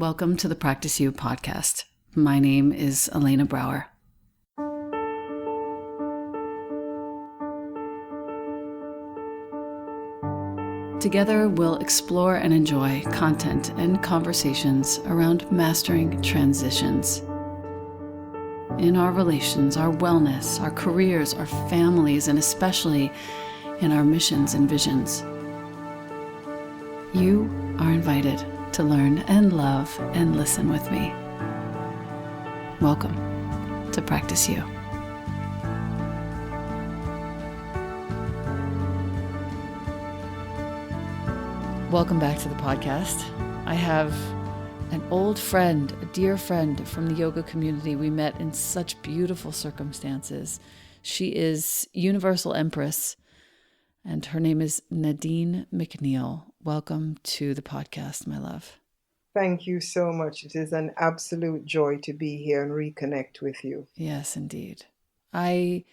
Welcome to the Practice You podcast. My name is Elena Brower. Together, we'll explore and enjoy content and conversations around mastering transitions in our relations, our wellness, our careers, our families, and especially in our missions and visions. You are invited to learn and love and listen with me. Welcome to Practice You. Welcome back to the podcast. I have an old friend, a dear friend from the yoga community. We met in such beautiful circumstances. She is Universal Empress, and her name is Nadine McNeil. Welcome to the podcast, my love. Thank you so much. It is an absolute joy to be here and reconnect with you. Yes, indeed. I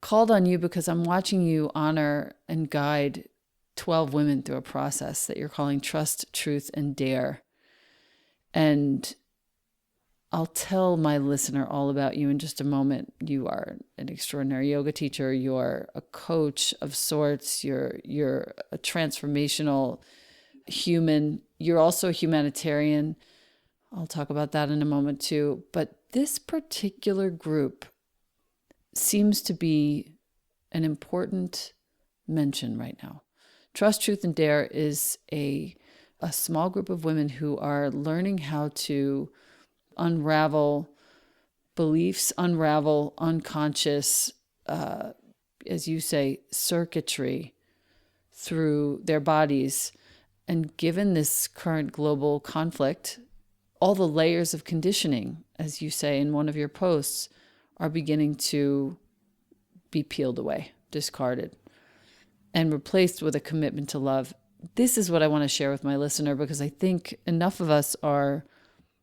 called on you because I'm watching you honor and guide 12 women through a process that you're calling Trust, Truth, and Dare. And I'll tell my listener all about you in just a moment. You are an extraordinary yoga teacher. You're a coach of sorts. You're a transformational human. You're also a humanitarian. I'll talk about that in a moment too. But this particular group seems to be an important mention right now. Trust, Truth, and Dare is a small group of women who are learning how to unravel beliefs, unravel unconscious, as you say, circuitry through their bodies. And given this current global conflict, all the layers of conditioning, as you say in one of your posts, are beginning to be peeled away, discarded, and replaced with a commitment to love. This is what I want to share with my listener, because I think enough of us are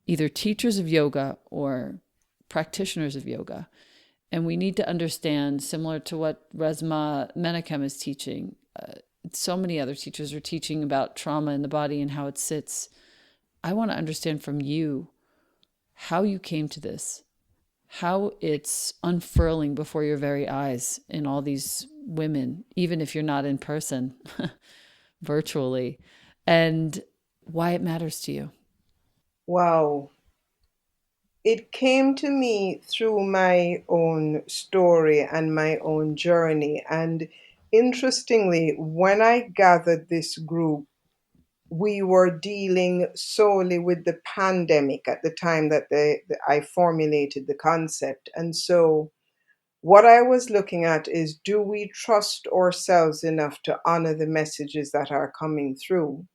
either teachers of yoga or practitioners of yoga. And we need to understand, similar to what Resmaa Menakem is teaching, so many other teachers are teaching about trauma in the body and how it sits. I want to understand from you how you came to this, how it's unfurling before your very eyes in all these women, even if you're not in person, virtually, and why it matters to you. Wow. It came to me through my own story and my own journey. And interestingly, when I gathered this group, we were dealing solely with the pandemic at the time that I formulated the concept. And so what I was looking at is, do we trust ourselves enough to honor the messages that are coming through?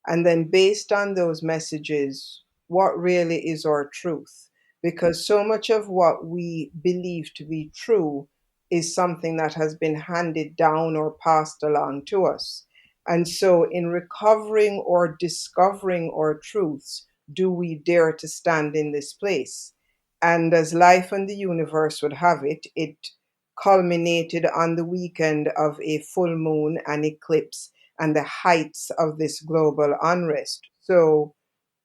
And then, based on those messages, what really is our truth? Because so much of what we believe to be true is something that has been handed down or passed along to us. And so, in recovering or discovering our truths, do we dare to stand in this place? And as life and the universe would have it, it culminated on the weekend of a full moon and eclipse and the heights of this global unrest. So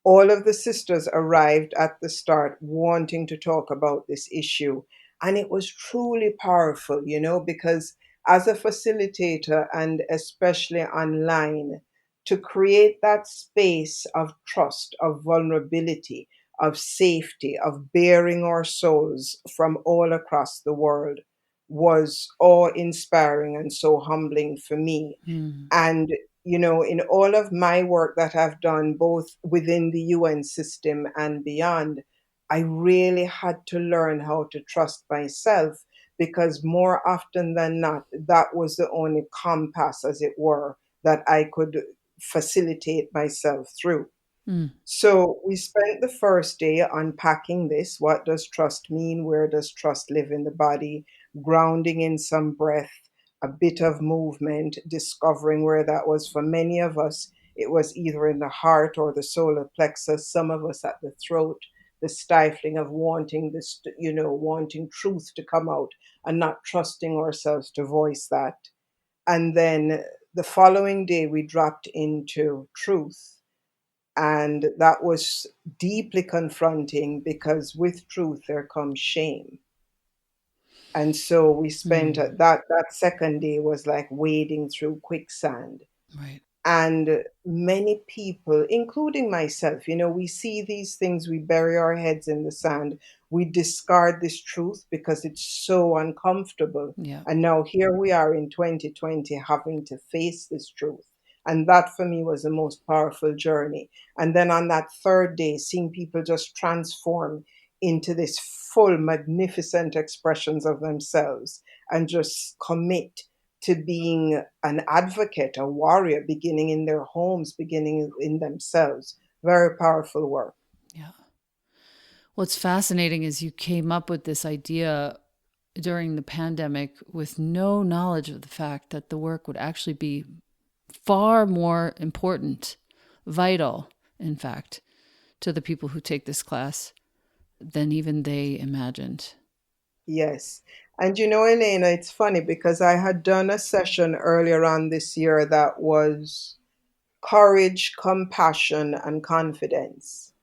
all of the sisters arrived at the start wanting to talk about this issue. And it was truly powerful, because as a facilitator and especially online, to create that space of trust, of vulnerability, of safety, of bearing our souls from all across the world was awe inspiring and so humbling for me. And, in all of my work that I've done, both within the UN system and beyond, I really had to learn how to trust myself, because more often than not, that was the only compass, as it were, that I could facilitate myself through. Mm. So we spent the first day unpacking this. What does trust mean? Where does trust live in the body? Grounding in some breath, a bit of movement, discovering where that was. For many of us, it was either in the heart or the solar plexus, some of us at the throat, the stifling of wanting this, wanting truth to come out and not trusting ourselves to voice that. And then the following day, we dropped into truth. And that was deeply confronting because with truth there comes shame. And so we spent Mm, that second day was like wading through quicksand. right. And many people, including myself, we see these things, we bury our heads in the sand, we discard this truth because it's so uncomfortable. Yeah. And now here we are in 2020 having to face this truth. And that for me was the most powerful journey. And then on that third day, seeing people just transform into this full, magnificent expressions of themselves and just commit to being an advocate, a warrior, beginning in their homes, beginning in themselves. Very powerful work. Yeah. What's fascinating is you came up with this idea during the pandemic with no knowledge of the fact that the work would actually be far more important, vital, in fact, to the people who take this class than even they imagined. Yes. And Elena, it's funny because I had done a session earlier on this year that was courage, compassion, and confidence.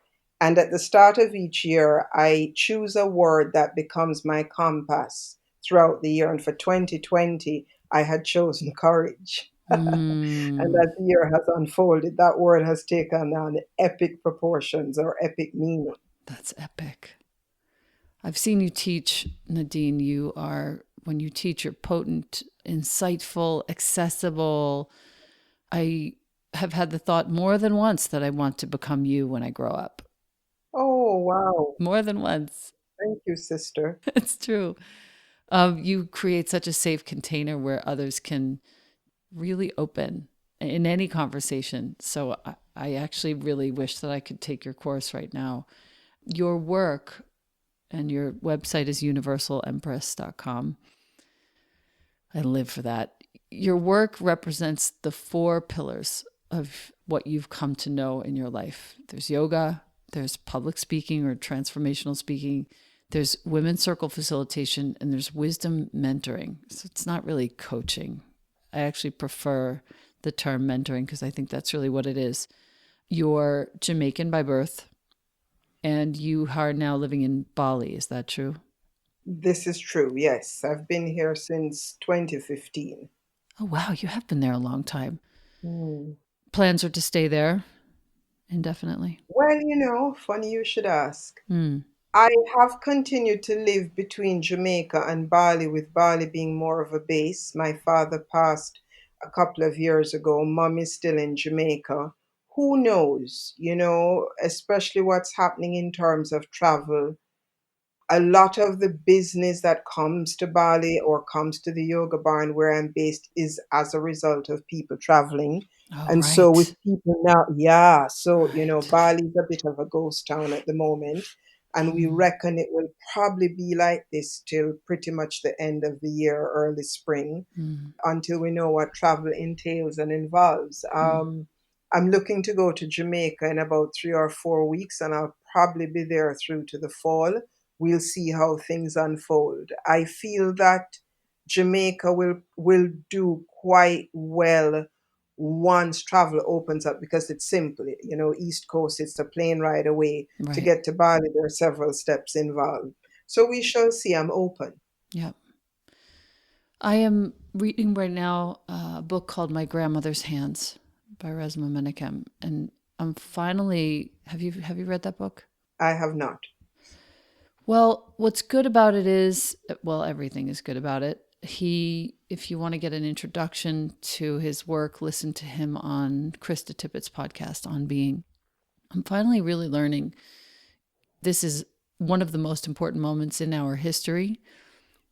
And at the start of each year, I choose a word that becomes my compass throughout the year. And for 2020, I had chosen courage. And Mm, as the year has unfolded, that word has taken on epic proportions or epic meaning. that's epic. I've seen you teach, Nadine. When you teach, you're potent, insightful, accessible. I have had the thought more than once that I want to become you when I grow up. Oh, wow. More than once. Thank you, sister. It's true. You create such a safe container where others can really open in any conversation. So I actually really wish that I could take your course right now. Your work and your website is universalempress.com. I live for that. Your work represents the four pillars of what you've come to know in your life. There's yoga, there's public speaking or transformational speaking, there's women's circle facilitation, and there's wisdom mentoring. So it's not really coaching. I actually prefer the term mentoring because I think that's really what it is. You're Jamaican by birth, and you are now living in Bali. Is that true? This is true. Yes. I've been here since 2015. Oh, wow. You have been there a long time. Hmm. Plans are to stay there indefinitely. Well, funny you should ask. Hmm. I have continued to live between Jamaica and Bali, with Bali being more of a base. My father passed a couple of years ago. Mom is still in Jamaica. Who knows, especially what's happening in terms of travel. A lot of the business that comes to Bali or comes to the yoga barn where I'm based is as a result of people traveling. Oh, And so with right. people now, yeah, so Right. Bali's a bit of a ghost town at the moment. And we Hmm. reckon it will probably be like this till pretty much the end of the year, early spring, Hmm. until we know what travel entails and involves. Hmm. I'm looking to go to Jamaica in about 3 or 4 weeks, and I'll probably be there through to the fall. We'll see how things unfold. I feel that Jamaica will do quite well once travel opens up because it's simple. East Coast, it's a plane ride away. To Right. get to Bali, there are several steps involved. So we shall see. I'm open. Yep. I am reading right now a book called My Grandmother's Hands by Resma Menakem, and I'm finally. Have you read that book? I have not. Well, what's good about it is, well, everything is good about it. If you want to get an introduction to his work, listen to him on Krista Tippett's podcast, On Being. I'm finally really learning this is one of the most important moments in our history.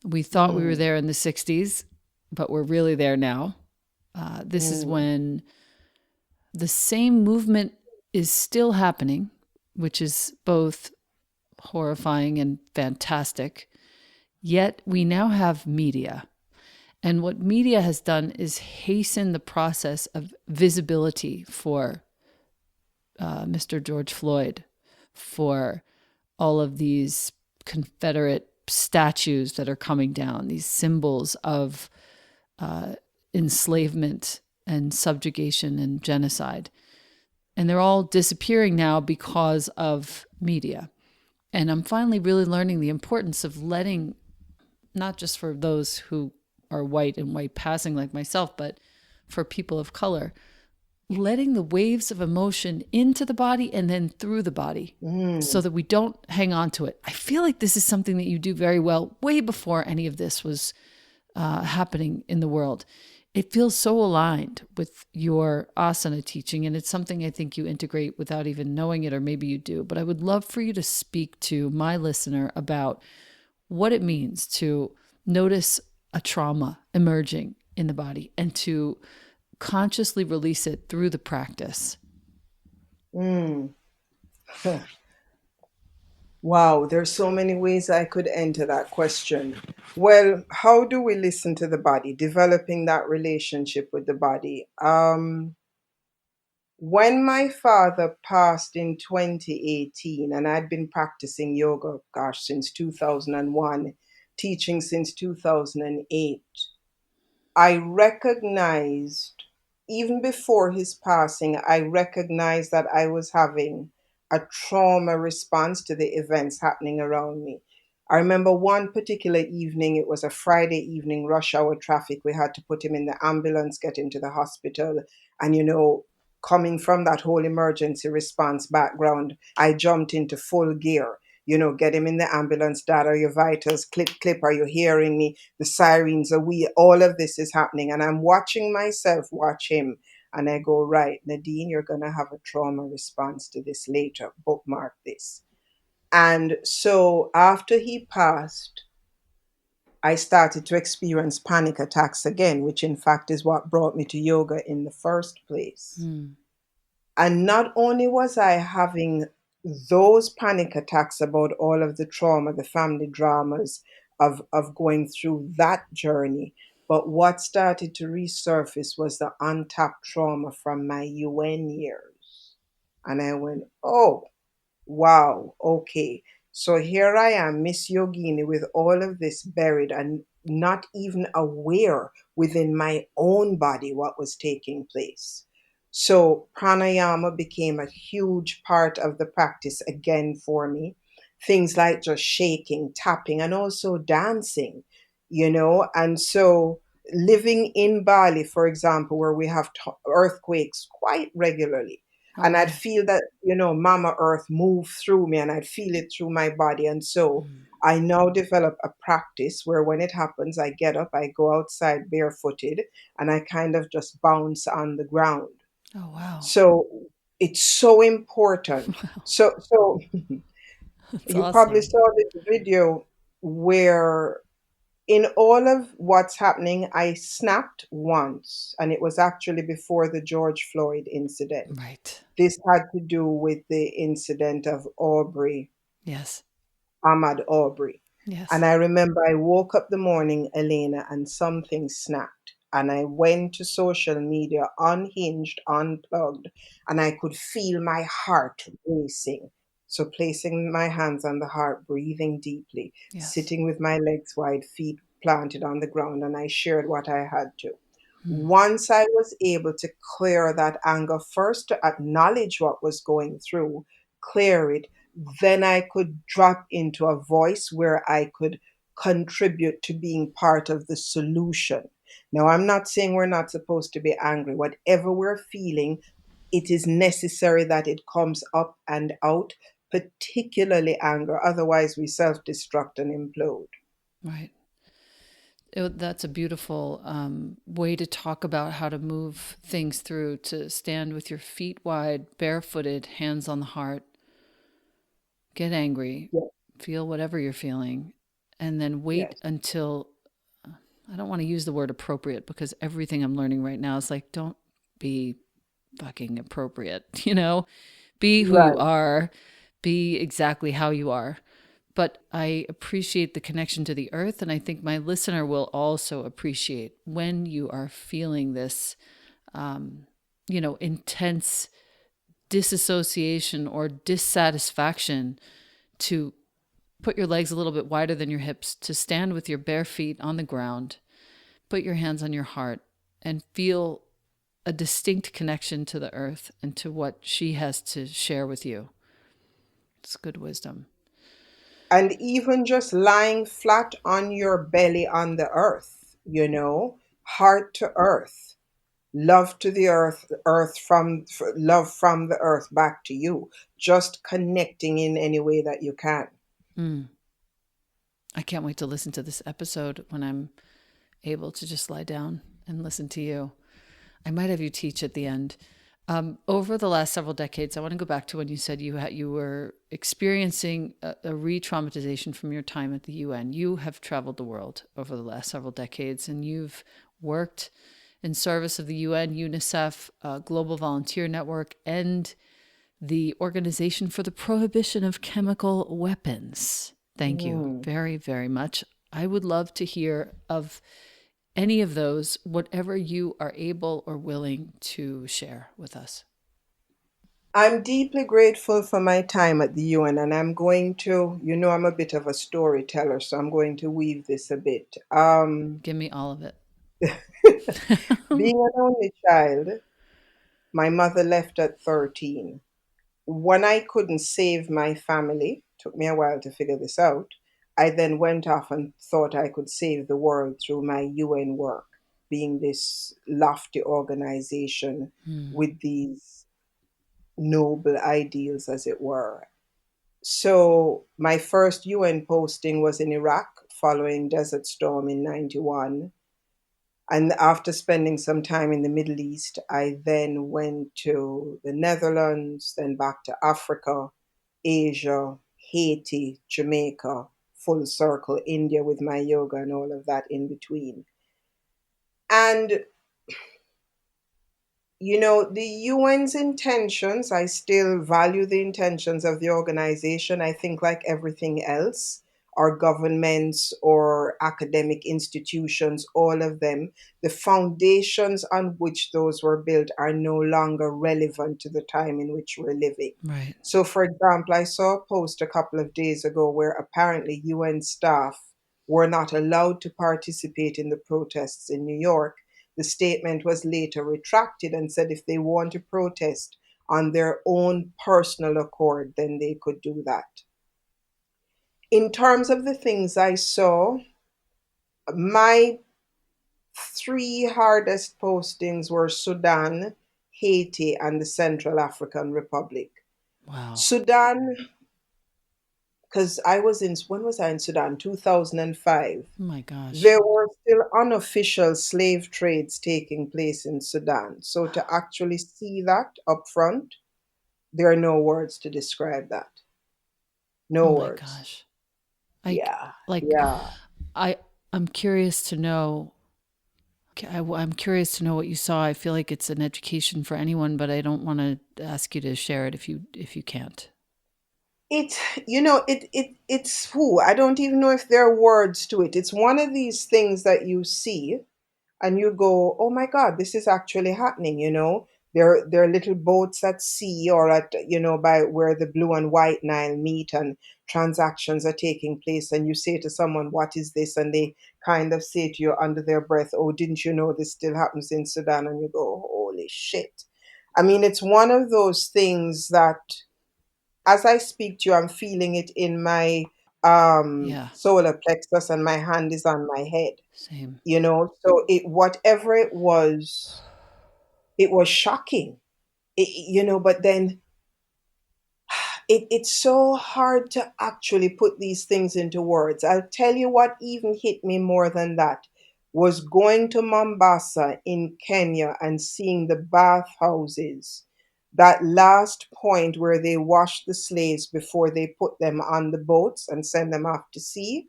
We thought we were Mm, there in the 60s, but we're really there now. This is mm, when the same movement is still happening, which is both horrifying and fantastic. Yet we now have media. And what media has done is hasten the process of visibility for Mr. George Floyd, for all of these Confederate statues that are coming down, these symbols of enslavement and subjugation and genocide. And they're all disappearing now because of media. And I'm finally really learning the importance of letting, not just for those who are white and white passing like myself, but for people of color, letting the waves of emotion into the body and then through the body so that we don't hang on to it. I feel like this is something that you do very well way before any of this was happening in the world. It feels so aligned with your asana teaching, and it's something I think you integrate without even knowing it, or maybe you do. But I would love for you to speak to my listener about what it means to notice a trauma emerging in the body and to consciously release it through the practice. Mm. Wow, there's so many ways I could enter that question. Well, how do we listen to the body? Developing that relationship with the body. When my father passed in 2018, and I'd been practicing yoga, gosh, since 2001, teaching since 2008, I recognized, even before his passing, I recognized that I was having a trauma response to the events happening around me. I remember one particular evening, it was a Friday evening, rush hour traffic. We had to put him in the ambulance, get him to the hospital. And, coming from that whole emergency response background, I jumped into full gear. Get him in the ambulance, dad, are your vitals? Clip, clip, are you hearing me? The sirens are all of this is happening. And I'm watching myself watch him. And I go, right, Nadine, you're going to have a trauma response to this later. Bookmark this. And so after he passed, I started to experience panic attacks again, which in fact is what brought me to yoga in the first place. Mm. And not only was I having those panic attacks about all of the trauma, the family dramas of going through that journey, but what started to resurface was the untapped trauma from my UN years. And I went, oh, wow, okay. So here I am, Miss Yogini, with all of this buried and not even aware within my own body what was taking place. So pranayama became a huge part of the practice again for me. Things like just shaking, tapping, and also dancing. And so living in Bali, for example, where we have earthquakes quite regularly, Oh, and I'd wow. feel that, Mama Earth move through me and I'd feel it through my body. And so Mm. I now develop a practice where when it happens, I get up, I go outside barefooted, and I kind of just bounce on the ground. Oh, wow. So it's so important. Wow. So That's you probably awesome. saw this video where in all of what's happening, I snapped once, and it was actually before the George Floyd incident. Right. This had to do with the incident of Yes. Ahmad Aubrey. And Yes. I remember I woke up the morning, Elena, and something snapped. And I went to social media, unhinged, unplugged, and I could feel my heart racing. So, placing my hands on the heart, breathing deeply, Yes. sitting with my legs wide, feet planted on the ground, and I shared what I had to. Mm. Once I was able to clear that anger, first to acknowledge what was going through, clear it, then I could drop into a voice where I could contribute to being part of the solution. Now, I'm not saying we're not supposed to be angry. Whatever we're feeling, it is necessary that it comes up and out, particularly anger. Otherwise, we self destruct and implode. Right. That's a beautiful way to talk about how to move things through, to stand with your feet wide, barefooted, hands on the heart, get angry, Yes, feel whatever you're feeling, and then wait yes, until, I don't want to use the word appropriate because everything I'm learning right now is like, don't be fucking appropriate, Be who you right. are, be exactly how you are. But I appreciate the connection to the earth. And I think my listener will also appreciate when you are feeling this, intense disassociation or dissatisfaction, to put your legs a little bit wider than your hips, to stand with your bare feet on the ground, put your hands on your heart, and feel a distinct connection to the earth and to what she has to share with you. It's good wisdom. And even just lying flat on your belly on the earth, heart to earth, love to the earth, love from the earth back to you, just connecting in any way that you can. Mm. I can't wait to listen to this episode when I'm able to just lie down and listen to you. I might have you teach at the end. Over the last several decades, I want to go back to when you said you were experiencing a re-traumatization from your time at the UN. You have traveled the world over the last several decades, and you've worked in service of the UN, UNICEF, Global Volunteer Network, and the Organization for the Prohibition of Chemical Weapons. Thank you Mm. very, very much. I would love to hear of any of those, whatever you are able or willing to share with us. I'm deeply grateful for my time at the UN, and I'm going to, I'm a bit of a storyteller, so I'm going to weave this a bit. Give me all of it. Being an only child, my mother left at 13. When I couldn't save my family, took me a while to figure this out, I then went off and thought I could save the world through my UN work, being this lofty organization Hmm. with these noble ideals, as it were. So, my first UN posting was in Iraq following Desert Storm in 91. And after spending some time in the Middle East, I then went to the Netherlands, then back to Africa, Asia, Haiti, Jamaica, full circle, India with my yoga and all of that in between. And the UN's intentions, I still value the intentions of the organization. I think, like everything else, our governments or academic institutions, all of them, the foundations on which those were built are no longer relevant to the time in which we're living. Right. So, for example, I saw a post a couple of days ago where apparently UN staff were not allowed to participate in the protests in New York. The statement was later retracted and said if they want to protest on their own personal accord, then they could do that. In terms of the things I saw, my three hardest postings were Sudan, Haiti, and the Central African Republic. Wow. Sudan, because when was I in Sudan? 2005. Oh my gosh. There were still unofficial slave trades taking place in Sudan. So to actually see that up front, there are no words to describe that. Oh No my words. gosh. I Yeah, like yeah. I I'm curious to know. I'm curious to know what you saw. I feel like it's an education for anyone, but I don't want to ask you to share it if you can't. It, it's who. I don't even know if there are words to it. It's one of these things that you see and you go, "Oh my God, this is actually happening." There are little boats at sea or at by where the blue and white Nile meet, and transactions are taking place, and you say to someone, "What is this?" And they kind of say to you under their breath, "Oh, didn't you know this still happens in Sudan?" And you go, "Holy shit." I mean, it's one of those things that as I speak to you, I'm feeling it in my Yeah. solar plexus, and my hand is on my head. Same. So whatever it was shocking. But then it's so hard to actually put these things into words. I'll tell you what even hit me more than that was going to Mombasa in Kenya and seeing the bathhouses. That last point where they wash the slaves before they put them on the boats and send them off to sea.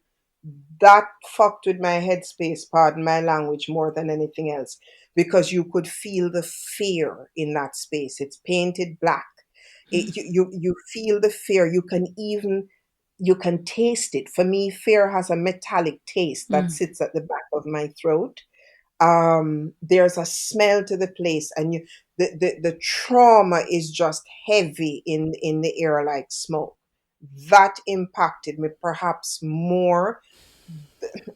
That fucked with my headspace, pardon my language, more than anything else, because you could feel the fear in that space. It's painted black. You feel the fear. You can taste it. For me, fear has a metallic taste that Mm. sits at the back of my throat. There's a smell to the place, and the trauma is just heavy in the air like smoke. That impacted me perhaps more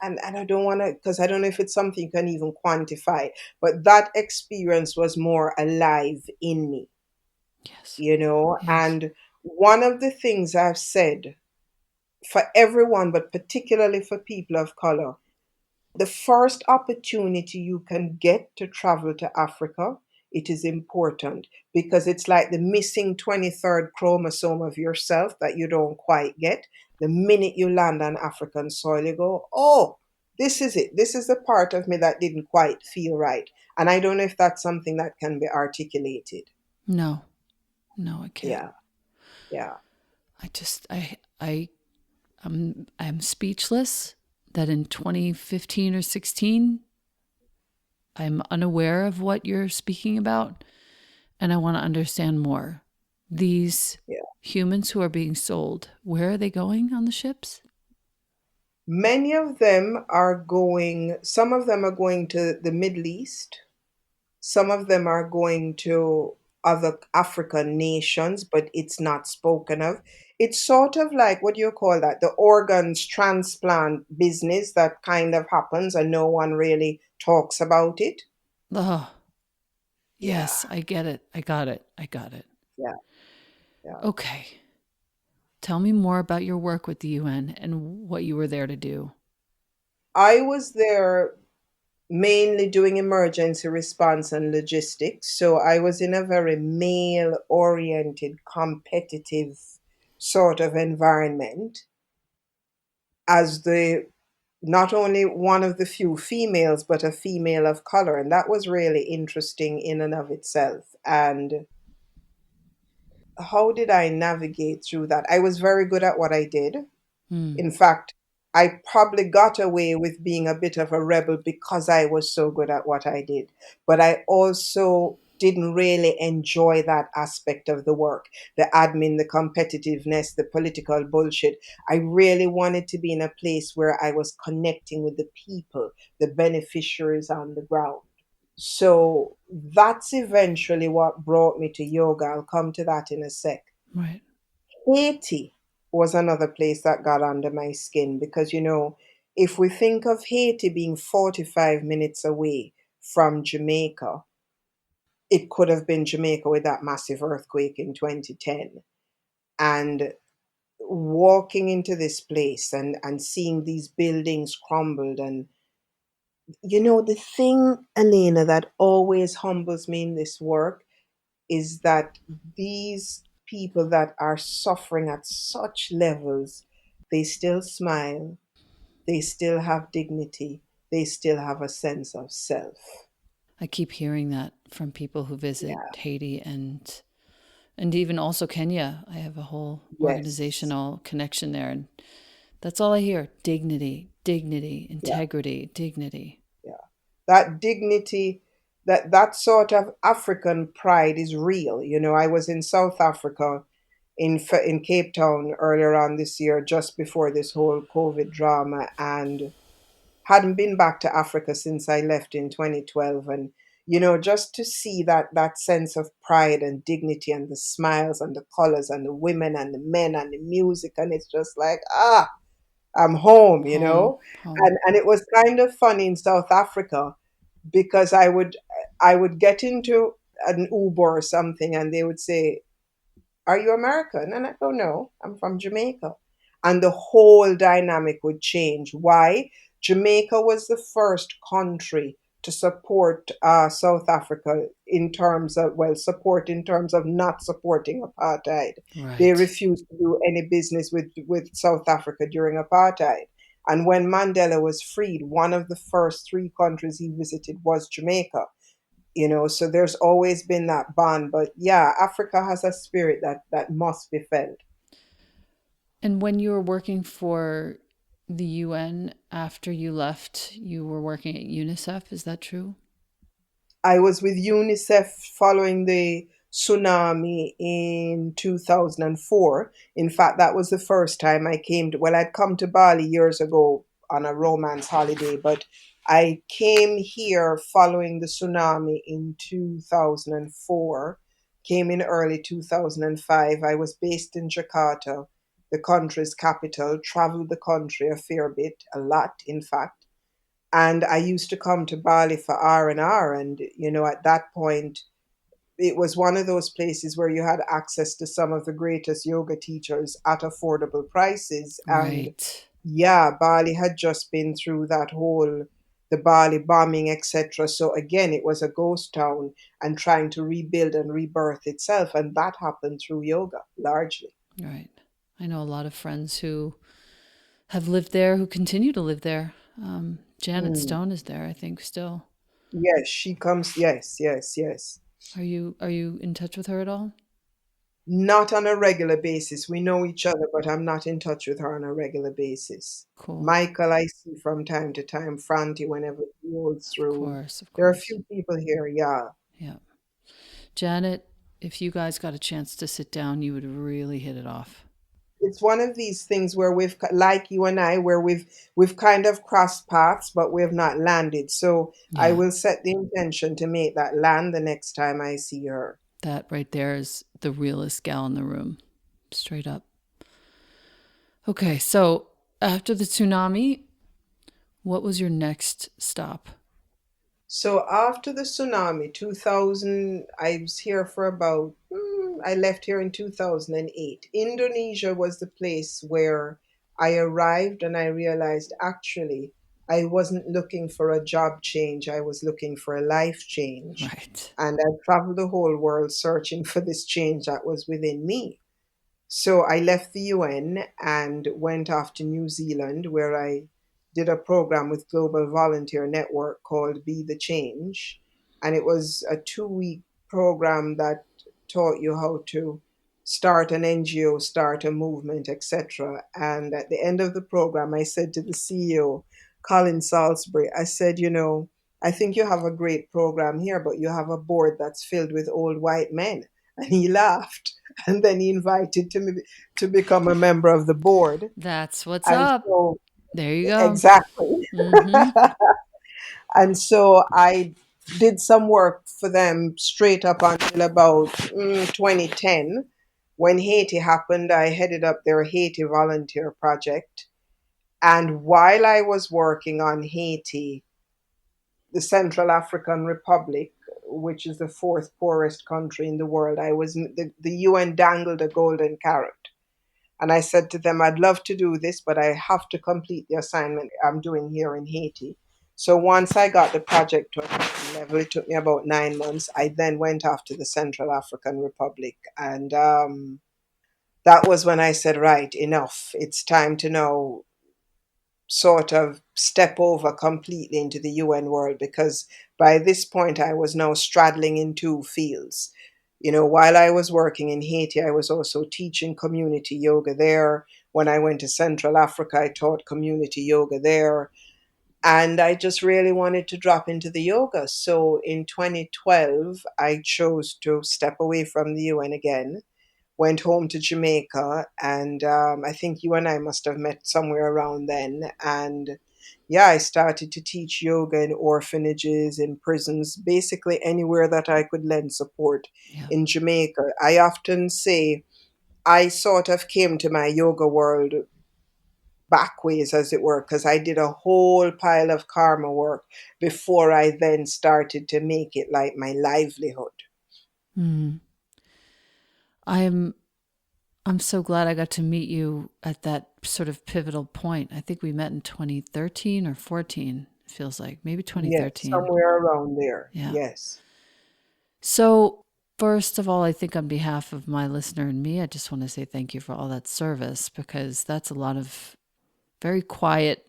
And I don't want to, because I don't know if it's something you can even quantify, but that experience was more alive in me, Yes. you know. Yes. And one of the things I've said for everyone, but particularly for people of color, the first opportunity you can get to travel to Africa, it is important because it's like the missing 23rd chromosome of yourself that you don't quite get. The minute you land on African soil, you go, oh, this is it. This is the part of me that didn't quite feel right. And I don't know if that's something that can be articulated. No. No, it can't. Yeah, yeah. I just I'm speechless that in 2015 or 16 I'm unaware of what you're speaking about and I want to understand more. These Yeah. humans who are being sold, where are they going on the ships? Many of them are going, some of them are going to the Middle East. Some of them are going to other African nations, but it's not spoken of. It's sort of like, what do you call that? The organs transplant business that kind of happens and no one really talks about it. Oh, Yeah, yes, I get it. I got it. I got it. yeah, yeah. Okay. Tell me more about your work with the UN and what you were there to do. I was there mainly doing emergency response and logistics. So I was in a very male oriented, competitive sort of environment as the not only one of the few females, but a female of color. And that was really interesting in and of itself. And how did I navigate through that? I was very good at what I did. Hmm. In fact, I probably got away with being a bit of a rebel because I was so good at what I did. But I also didn't really enjoy that aspect of the work, the admin, the competitiveness, the political bullshit. I really wanted to be in a place where I was connecting with the people, the beneficiaries on the ground. So that's eventually what brought me to yoga. I'll come to that in a sec. Right. Haiti was another place that got under my skin because, if we think of Haiti being 45 minutes away from Jamaica, it could have been Jamaica with that massive earthquake in 2010. And walking into this place and seeing these buildings crumbled. And, the thing, Elena, that always humbles me in this work is that these people that are suffering at such levels, they still smile, they still have dignity, they still have a sense of self. I keep hearing that from people who visit Yeah, Haiti and even also Kenya. I have a whole yes, organizational connection there and that's all I hear. Dignity, dignity, yeah, integrity, dignity. yeah. That dignity, that sort of African pride is real. I was in South Africa in Cape Town earlier on this year, just before this whole COVID drama, and hadn't been back to Africa since I left in 2012. And, just to see that sense of pride and dignity and the smiles and the colors and the women and the men and the music. And it's just like, I'm home, Home, home. And it was kind of funny in South Africa because I would get into an Uber or something and they would say, are you American? And I go, no, I'm from Jamaica. And the whole dynamic would change. Why? Jamaica was the first country to support South Africa in terms of, well, support in terms of not supporting apartheid. They Right. refused to do any business with South Africa during apartheid. And when Mandela was freed, one of the first three countries he visited was Jamaica. So there's always been that bond. But yeah, Africa has a spirit that must be felt. And when you were working for the UN after you left, you were working at UNICEF. Is that true? I was with UNICEF following the tsunami in 2004. In fact, that was the first time I came to, well, I'd come to Bali years ago on a romance holiday, but I came here following the tsunami in 2004, came in early 2005. I was based in Jakarta, the country's capital, traveled the country a fair bit, a lot, in fact. And I used to come to Bali for R&R, and at that point, it was one of those places where you had access to some of the greatest yoga teachers at affordable prices. And Right. yeah, Bali had just been through that whole the Bali bombing, etc. So again, it was a ghost town and trying to rebuild and rebirth itself, and that happened through yoga largely. Right. I know a lot of friends who have lived there, who continue to live there. Janet Mm. Stone is there, I think, still. Yes, she comes. Yes, yes, yes. Are you in touch with her at all? Not on a regular basis. We know each other, but I'm not in touch with her on a regular basis. Cool. Michael, I see from time to time. Franti, whenever he rolls Of through. course, of There are a course. few people here, yeah. Yeah. Janet, if you guys got a chance to sit down, you would really hit it off. It's one of these things where like you and I, where we've kind of crossed paths, but we have not landed. So I Yeah. will set the intention to make that land the next time I see her. That right there is the realest gal in the room. Straight up. Okay, so after the tsunami, what was your next stop? So after the tsunami, 2000, I was here for about, I left here in 2008. Indonesia was the place where I arrived and I realized actually I wasn't looking for a job change. I was looking for a life change. Right. And I traveled the whole world searching for this change that was within me. So I left the UN and went off to New Zealand, where I did a program with Global Volunteer Network called Be the Change. And it was a 2 week program that taught you how to start an NGO, start a movement, etc. And at the end of the program, I said to the CEO, Colin Salisbury, I said, I think you have a great program here, but you have a board that's filled with old white men. And he laughed. And then he invited to me to become a member of the board. That's what's And up. so, There you go. exactly. Mm-hmm. And so I did some work for them straight up until about 2010. When Haiti happened, I headed up their Haiti volunteer project. And while I was working on Haiti, the Central African Republic, which is the fourth poorest country in the world, the UN dangled a golden carrot. And I said to them, I'd love to do this, but I have to complete the assignment I'm doing here in Haiti. So once I got the project to a certain level, it took me about 9 months. I then went off to the Central African Republic. And that was when I said, right, enough. It's time to now sort of step over completely into the UN world, because by this point I was now straddling in two fields. While I was working in Haiti, I was also teaching community yoga there. When I went to Central Africa, I taught community yoga there. And I just really wanted to drop into the yoga. So in 2012, I chose to step away from the UN again, went home to Jamaica, and I think you and I must have met somewhere around then. And yeah, I started to teach yoga in orphanages, in prisons, basically anywhere that I could lend support Yeah. in Jamaica. I often say I sort of came to my yoga world backways, as it were, because I did a whole pile of karma work before I then started to make it like my livelihood. Mm. I'm I'm so glad I got to meet you at that sort of pivotal point. I think we met in 2013 or 14. It feels like maybe Yes, 2013. somewhere around there. Yeah. Yes. So, first of all, I think on behalf of my listener and me, I just want to say thank you for all that service, because that's a lot of very quiet,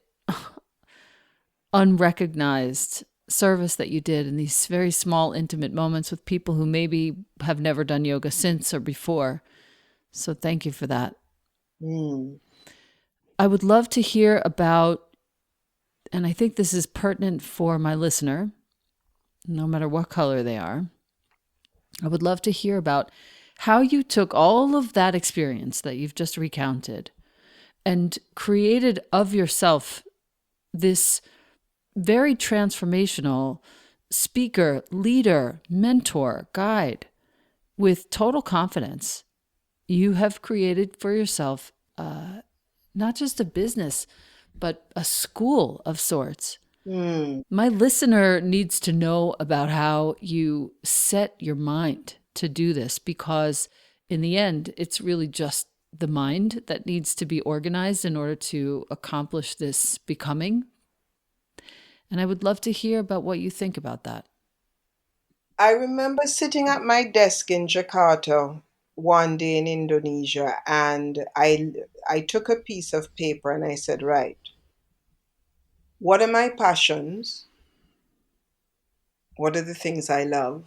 unrecognized service that you did in these very small, intimate moments with people who maybe have never done yoga since or before. So, thank you for that. Mm. I would love to hear about, and I think this is pertinent for my listener, no matter what color they are. I would love to hear about how you took all of that experience that you've just recounted and created of yourself this very transformational speaker, leader, mentor, guide with total confidence. You have created for yourself not just a business, but a school of sorts. Hmm. My listener needs to know about how you set your mind to do this because, in the end, it's really just the mind that needs to be organized in order to accomplish this becoming. And I would love to hear about what you think about that. I remember sitting at my desk in Jakarta one day in Indonesia, and I took a piece of paper and I said, right, what are my passions? What are the things I love?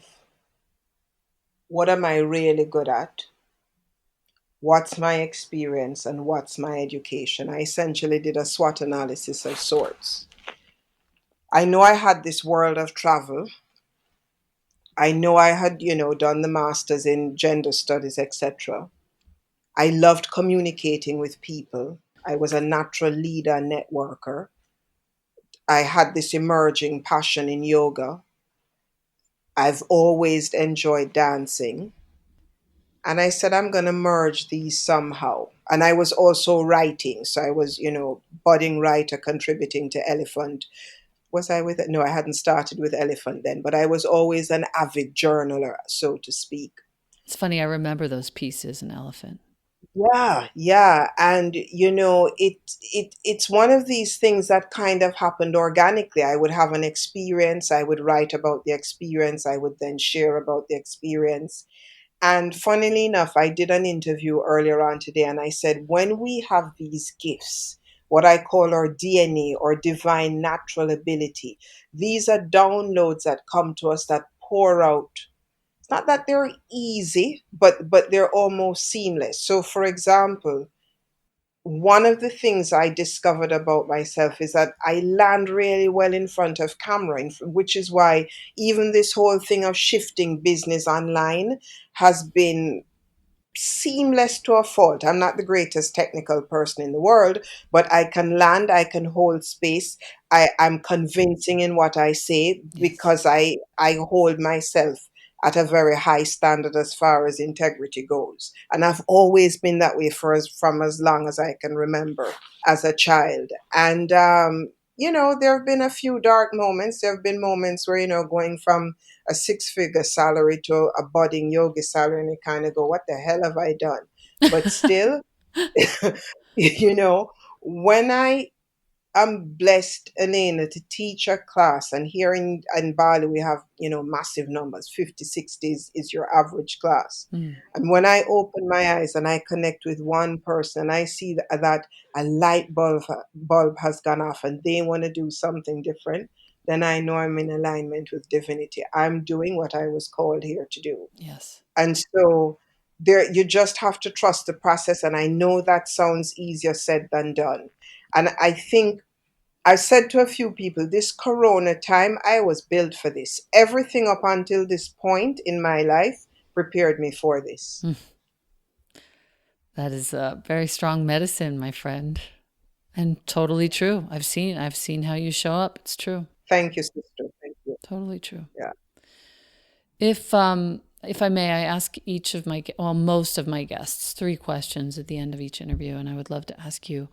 What am I really good at? What's my experience and what's my education? I essentially did a SWOT analysis of sorts. I know I had this world of travel. I know I had, done the masters in gender studies, etc. I loved communicating with people. I was a natural leader and networker. I had this emerging passion in yoga. I've always enjoyed dancing. And I said, I'm going to merge these somehow. And I was also writing. So I was, budding writer contributing to Elephant. Was I with it? No, I hadn't started with Elephant then, but I was always an avid journaler, so to speak. It's funny, I remember those pieces in Elephant. Yeah, yeah, and it's one of these things that kind of happened organically. I would have an experience, I would write about the experience, I would then share about the experience. And funnily enough, I did an interview earlier on today and I said, when we have these gifts, what I call our DNA or divine natural ability, these are downloads that come to us that pour out. It's not that they're easy, but they're almost seamless. So for example, one of the things I discovered about myself is that I land really well in front of camera, which is why even this whole thing of shifting business online has been seamless to a fault. I'm not the greatest technical person in the world, but I can land, I can hold space. I'm convincing in what I say Yes. because I hold myself at a very high standard as far as integrity goes. And I've always been that way from as long as I can remember as a child. And there have been a few dark moments. There have been moments where, going from a six-figure salary to a budding yogi salary, and you kind of go, what the hell have I done? But still, you know, when I'm blessed, Elena, to teach a class, and here in Bali we have, massive numbers, 50, 60 is your average class. Mm. And when I open my eyes and I connect with one person, I see that a bulb has gone off and they want to do something different, then I know I'm in alignment with divinity. I'm doing what I was called here to do. Yes. And so there you just have to trust the process. And I know that sounds easier said than done. And I think I've said to a few people, this corona time, I was built for this. Everything up until this point in my life prepared me for this. Mm. That is a very strong medicine, my friend. And totally true. I've seen how you show up. It's true. Thank you, sister. Thank you. Totally true. Yeah. If I may, I ask each of most of my guests 3 questions at the end of each interview, and I would love to ask you.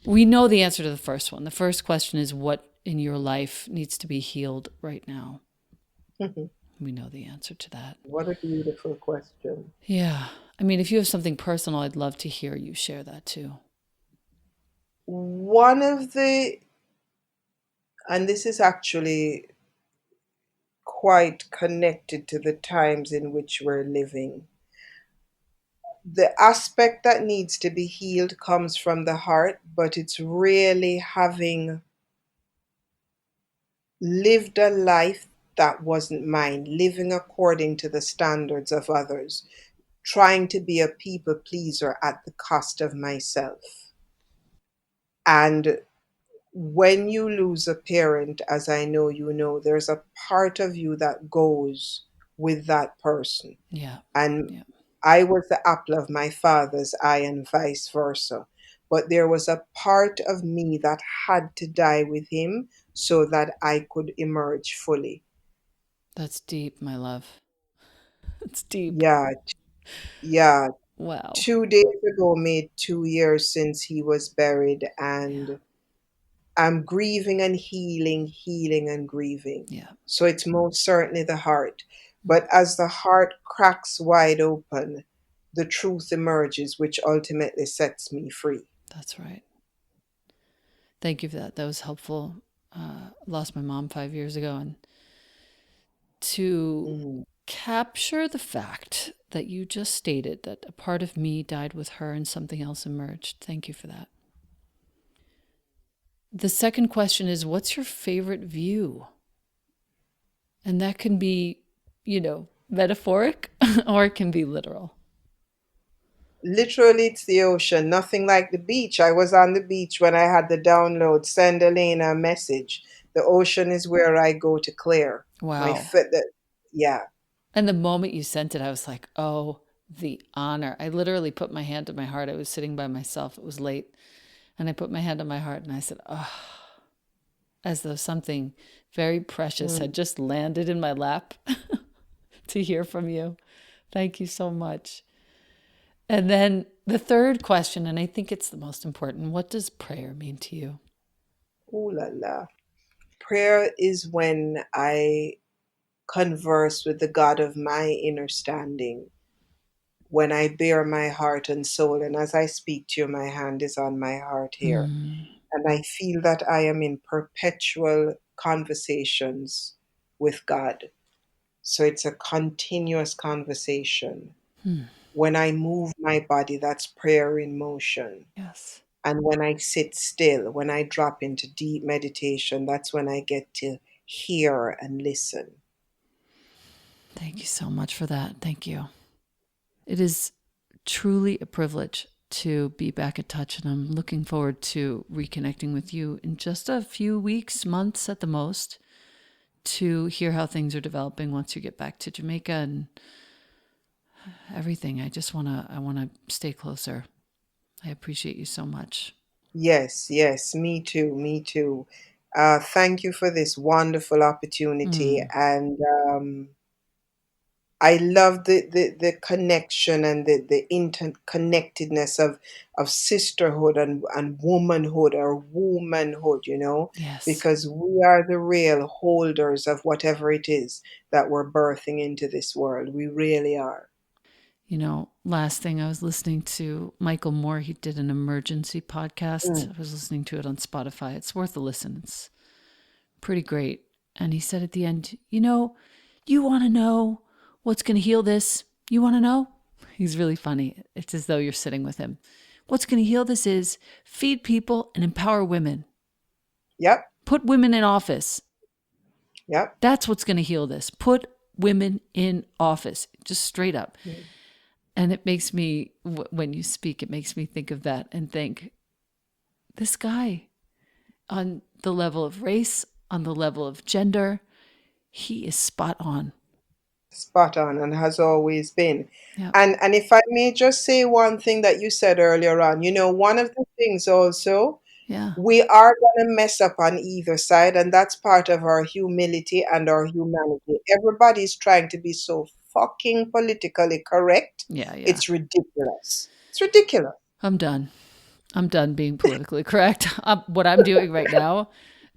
We know the answer to the first one. The first question is what in your life needs to be healed right now? We know the answer to that. What a beautiful question. Yeah. I mean, if you have something personal, I'd love to hear you share that too. One of the, and this is actually quite connected to the times in which we're living. The aspect that needs to be healed comes from the heart, but it's really having lived a life that wasn't mine, living according to the standards of others, trying to be a people pleaser at the cost of myself. And when you lose a parent, as I know you know, there's a part of you that goes with that person. Yeah. And Yeah. I was the apple of my father's eye and vice versa. But there was a part of me that had to die with him so that I could emerge fully. That's deep, my love. It's deep. Yeah, yeah. Wow. 2 days ago made 2 years since he was buried, Yeah. and I'm grieving and healing, healing and grieving. Yeah. So it's most certainly the heart. But as the heart cracks wide open, the truth emerges, which ultimately sets me free. That's right. Thank you for that. That was helpful. Lost my mom 5 years ago, and to Mm. capture the fact that you just stated that a part of me died with her and something else emerged. Thank you for that. The second question is, what's your favorite view? And that can be, metaphoric or it can be literal. Literally, it's the ocean, nothing like the beach. I was on the beach when I had the download, send Elena a message. The ocean is where I go to clear. My Wow. fit that yeah. And the moment you sent it, I was like, oh, the honor. I literally put my hand to my heart. I was sitting by myself. It was late. And I put my hand on my heart and I said, oh, as though something very precious had Mm. just landed in my lap to hear from you. Thank you so much. And then the third question, and I think it's the most important, what does prayer mean to you? Ooh la la. Prayer is when I converse with the God of my understanding, when I bare my heart and soul. And as I speak to you, my hand is on my heart here. Mm, And I feel that I am in perpetual conversations with God. So it's a continuous conversation. hmm, When I move my body, that's prayer in motion. yes. And when I sit still, when I drop into deep meditation, that's when I get to hear and listen. Thank you so much for that. Thank you. It is truly a privilege to be back in touch, and I'm looking forward to reconnecting with you in just a few weeks, months at the most, to hear how things are developing once you get back to Jamaica and everything. I want to stay closer. I appreciate you so much. Yes, yes, me too, me too. Thank you for this wonderful opportunity. Mm, And I love the connection and the interconnectedness of sisterhood and womanhood or womanhood, yes. because we are the real holders of whatever it is that we're birthing into this world. We really are. Last thing, I was listening to Michael Moore. He did an emergency podcast. Mm. I was listening to it on Spotify. It's worth a listen. It's pretty great. And he said at the end, you want to know what's going to heal this? You want to know? He's really funny. It's as though you're sitting with him. What's going to heal this is feed people and empower women. Yep, Put women in office. yep. That's what's going to heal this. Put women in office, just straight up. Mm. And it makes me, when you speak, it makes me think of that and think, this guy on the level of race, on the level of gender, he is spot on. Spot on, and has always been. Yeah. And if I may just say one thing that you said earlier on, one of the things also, Yeah. we are going to mess up on either side, and that's part of our humility and our humanity. Everybody's trying to be so fucking politically correct. Yeah. Yeah. It's ridiculous. It's ridiculous. I'm done. I'm done being politically correct. What I'm doing right now.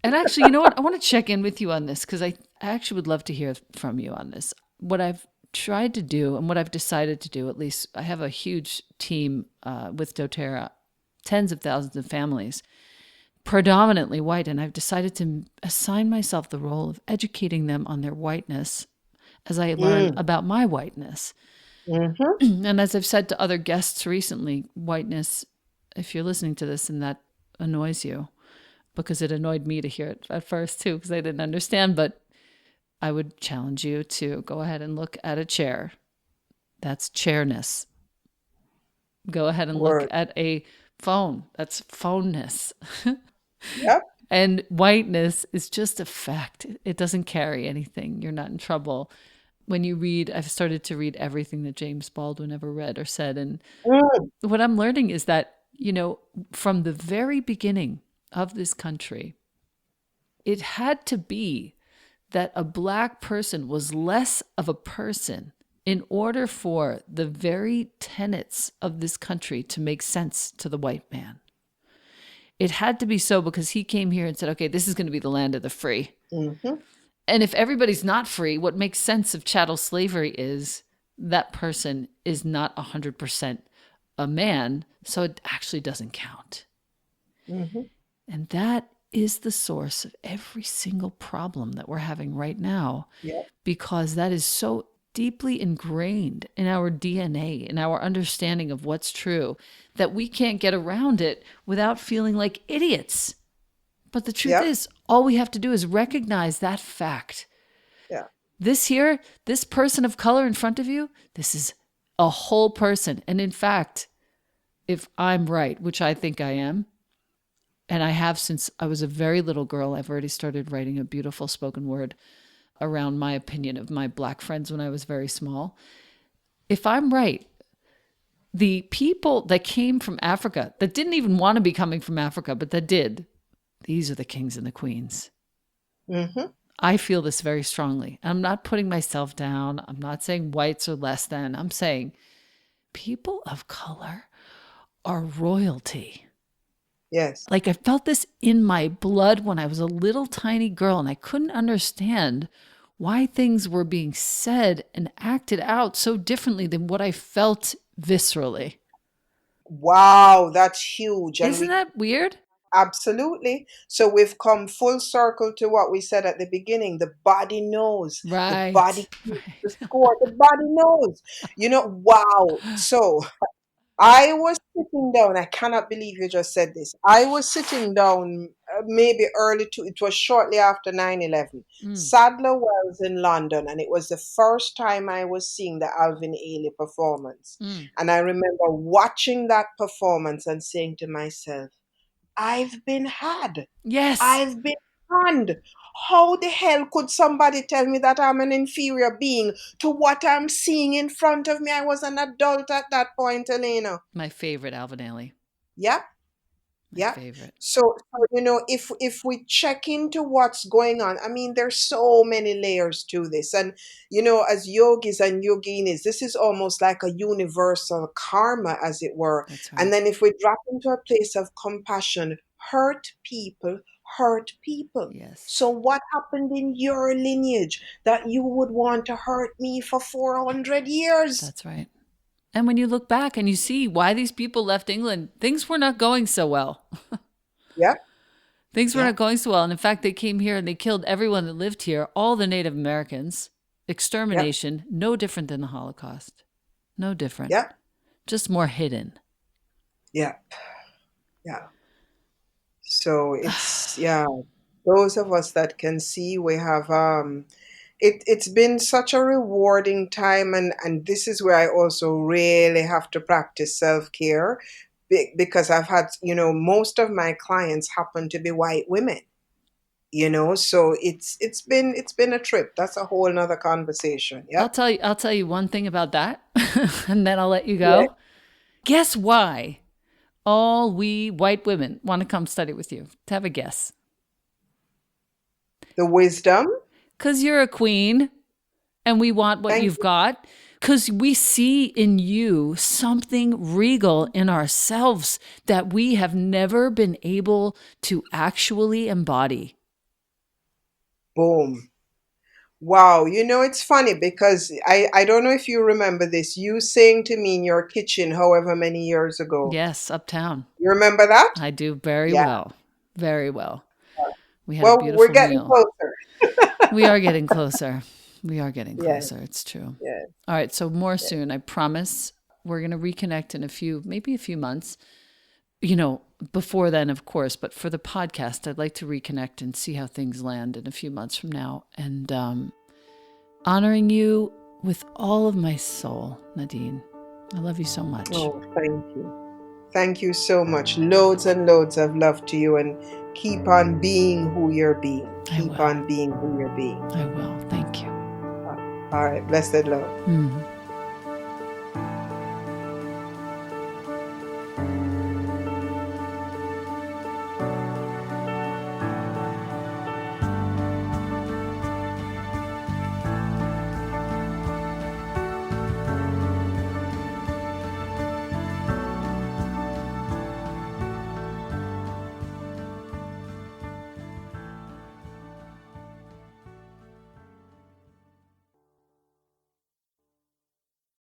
And actually, you know what? I want to check in with you on this because I actually would love to hear from you on this. What I've tried to do and what I've decided to do, at least I have a huge team with doTERRA, tens of thousands of families, predominantly white. And I've decided to assign myself the role of educating them on their whiteness as I learn Mm. about my whiteness. Hmm. And as I've said to other guests recently, whiteness, if you're listening to this and that annoys you, because it annoyed me to hear it at first too, because I didn't understand, but I would challenge you to go ahead and look at a chair. That's chairness. Go ahead and look Word. at a phone. That's phoneness. Yep. And whiteness is just a fact. It doesn't carry anything. You're not in trouble. When you read, I've started to read everything that James Baldwin ever read or said. And Mm. what I'm learning is that, from the very beginning of this country, it had to be that a black person was less of a person in order for the very tenets of this country to make sense to the white man. It had to be so because he came here and said, okay, this is going to be the land of the free. Mm-hmm. And if everybody's not free, what makes sense of chattel slavery is that person is not 100% a man, so it actually doesn't count. Mm-hmm. And that is the source of every single problem that we're having right now, Yeah. because that is so deeply ingrained in our DNA, in our understanding of what's true, that we can't get around it without feeling like idiots. But the truth Yeah. is, all we have to do is recognize that fact. Yeah. This person of color in front of you, this is a whole person. And in fact, if I'm right, which I think I am, and I have since I was a very little girl, I've already started writing a beautiful spoken word around my opinion of my black friends when I was very small. If I'm right, the people that came from Africa, that didn't even want to be coming from Africa, but that did, these are the kings and the queens. Mm-hmm. I feel this very strongly. I'm not putting myself down. I'm not saying whites are less than. I'm saying people of color are royalty. Yes. Like I felt this in my blood when I was a little tiny girl, and I couldn't understand why things were being said and acted out so differently than what I felt viscerally. Wow, that's huge. And Isn't we that weird? absolutely. So we've come full circle to what we said at the beginning. The body knows. The body Right. keeps the Right. score. The body knows. Wow. So I was sitting down. I cannot believe you just said this. I was sitting down maybe it was shortly after 9/11. Mm, Sadler Wells in London, and it was the first time I was seeing the Alvin Ailey performance. mm. And I remember watching that performance and saying to myself, I've been had. Yes. I've been conned. How the hell could somebody tell me that I'm an inferior being to what I'm seeing in front of me? I was an adult at that point, Elena. My favorite, Alvin Ailey. Yeah, My yeah. favorite. If we check into what's going on, I mean, there's so many layers to this. And, as yogis and yoginis, this is almost like a universal karma, as it were. That's And right. then if we drop into a place of compassion, hurt people hurt people. So Yes. what happened in your lineage that you would want to hurt me for 400 years? That's right. And when you look back and you see why these people left England, things were not going so well. Yeah, Things were yeah, not going so well. And in fact, they came here and they killed everyone that lived here, all the Native Americans. yeah, Extermination, no different than the Holocaust. No different. yeah, Just more hidden. yeah, yeah. So it's, yeah, those of us that can see, we have it's been such a rewarding time, and this is where I also really have to practice self-care, because I've had, most of my clients happen to be white women, so it's been a trip. That's a whole nother conversation. Yep. I'll tell you one thing about that, and then I'll let you Yeah. go. Guess why all we white women want to come study with you? To have a guess. The wisdom. Because you're a queen and we want what Thank you've you. got. Because we see in you something regal in ourselves that we have never been able to actually embody. Boom. Wow, it's funny because I don't know if you remember this. You saying to me in your kitchen however many years ago. Yes, uptown. You remember that? I do very Yeah. well. Very well. We had a Well, we're beautiful getting meal. closer. We are getting closer. We are getting Yeah, closer. It's true. yeah, All right. So, more yeah. soon, I promise. We're going to reconnect in maybe a few months. Before then, of course, but for the podcast, I'd like to reconnect and see how things land in a few months from now. And honoring you with all of my soul, Nadine. I love you so much. Oh, thank you. Thank you so much. Loads and loads of love to you, and keep on being who you're being. I Keep will. on being who you're being. I will. Thank you. All right. Blessed love. Mm.